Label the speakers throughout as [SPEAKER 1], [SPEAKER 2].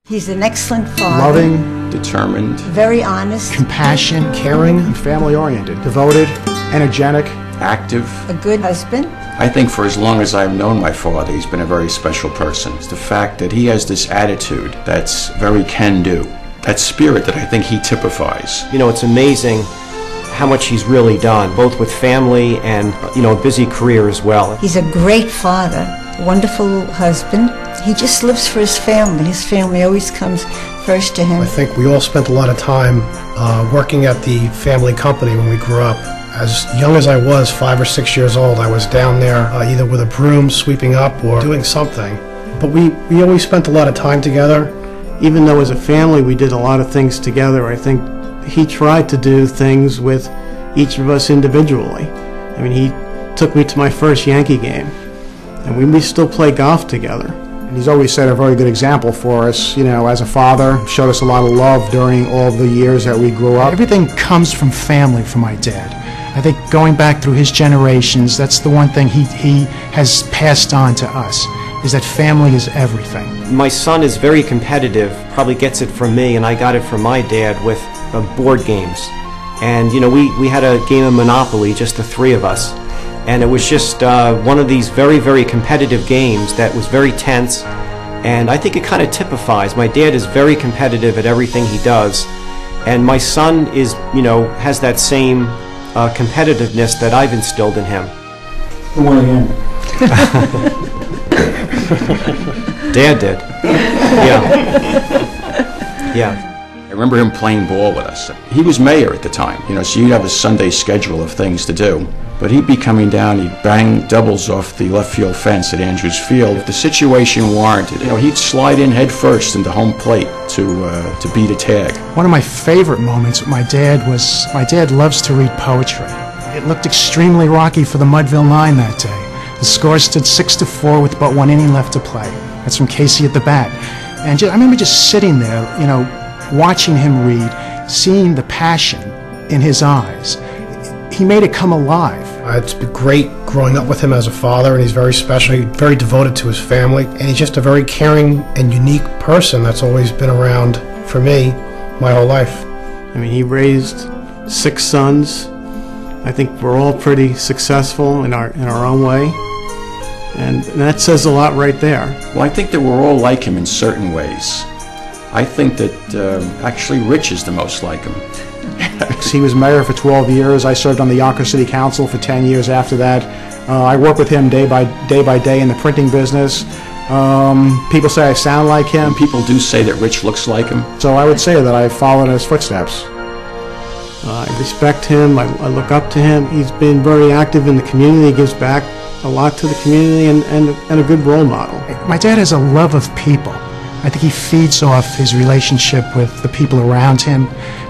[SPEAKER 1] He's an excellent father.
[SPEAKER 2] Loving, determined,
[SPEAKER 1] very honest,
[SPEAKER 2] compassion, caring, and family-oriented, devoted, energetic, active.
[SPEAKER 1] a good husband.
[SPEAKER 3] I think for as long as I've known my father, he's been a very special person. It's the fact that he has this attitude that's very can-do, that spirit that I think he typifies.
[SPEAKER 4] You know, it's amazing how much he's really done, both with family and, a busy career as well.
[SPEAKER 1] He's a great father, wonderful husband. He just lives for his family. His family always comes first to him.
[SPEAKER 5] I think we all spent a lot of time working at the family company when we grew up. As young as I was, 5 or 6 years old, I was down there either with a broom sweeping up or doing something. But we always spent a lot of time together.
[SPEAKER 2] Even though as a family we did a lot of things together, I think he tried to do things with each of us individually. I mean, he took me to my first Yankee game, and we still play golf together. And he's always set a very good example for us, as a father. Showed us a lot of love during all the years that we grew up.
[SPEAKER 6] Everything comes from family for my dad. I think going back through his generations, that's the one thing he has passed on to us, is that family is everything.
[SPEAKER 4] My son is very competitive, probably gets it from me, and I got it from my dad with board games. And we had a game of Monopoly, just the three of us. And it was just one of these very, very competitive games that was very tense. And I think it kind of typifies. My dad is very competitive at everything he does. And my son is, has that same competitiveness that I've instilled in him.
[SPEAKER 2] Who won again?
[SPEAKER 4] Dad did. Yeah.
[SPEAKER 3] I remember him playing ball with us. He was mayor at the time, so you'd have a Sunday schedule of things to do. But he'd be coming down, he'd bang doubles off the left field fence at Andrews Field. If the situation warranted, he'd slide in head first into home plate to beat a tag.
[SPEAKER 6] One of my favorite moments with my dad loves to read poetry. It looked extremely rocky for the Mudville Nine that day. The score stood 6-4 with but one inning left to play. That's from Casey at the bat. And I remember just sitting there, watching him read, seeing the passion in his eyes. He made it come alive.
[SPEAKER 5] It's been great growing up with him as a father, and he's very special, very devoted to his family, and he's just a very caring and unique person that's always been around for me my whole life.
[SPEAKER 2] I mean, he raised 6 sons. I think we're all pretty successful in our own way, and that says a lot right there.
[SPEAKER 3] Well, I think that we're all like him in certain ways. I think that actually Rich is the most like him.
[SPEAKER 2] He was mayor for 12 years. I served on the Yonkers City Council for 10 years after that. I work with him day by day in the printing business. People say I sound like him.
[SPEAKER 3] And people do say that Rich looks like him.
[SPEAKER 2] So I would say that I've followed in his footsteps. I respect him. I look up to him. He's been very active in the community. He gives back a lot to the community and a good role model.
[SPEAKER 6] My dad has a love of people. I think he feeds off his relationship with the people around him.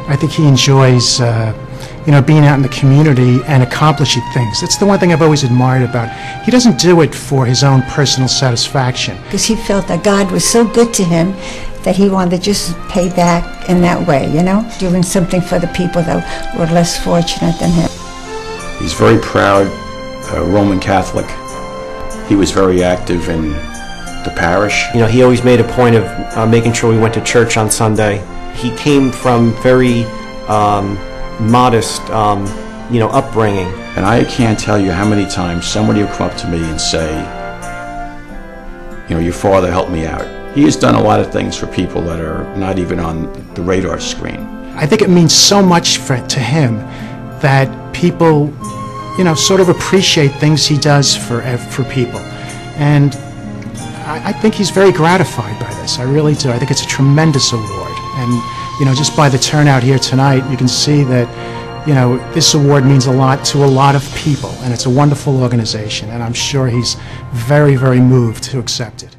[SPEAKER 6] I think he enjoys, being out in the community and accomplishing things. That's the one thing I've always admired about him. He doesn't do it for his own personal satisfaction.
[SPEAKER 1] Because he felt that God was so good to him that he wanted to just pay back in that way, doing something for the people that were less fortunate than him.
[SPEAKER 3] He's very proud Roman Catholic. He was very active in the parish.
[SPEAKER 4] He always made a point of making sure we went to church on Sunday. He came from very modest, upbringing.
[SPEAKER 3] And I can't tell you how many times somebody will come up to me and say, your father helped me out. He has done a lot of things for people that are not even on the radar screen.
[SPEAKER 6] I think it means so much to him that people, sort of appreciate things he does for people. And I think he's very gratified by this. I really do. I think it's a tremendous award. And, just by the turnout here tonight, you can see that, this award means a lot to a lot of people. And it's a wonderful organization. And I'm sure he's very, very moved to accept it.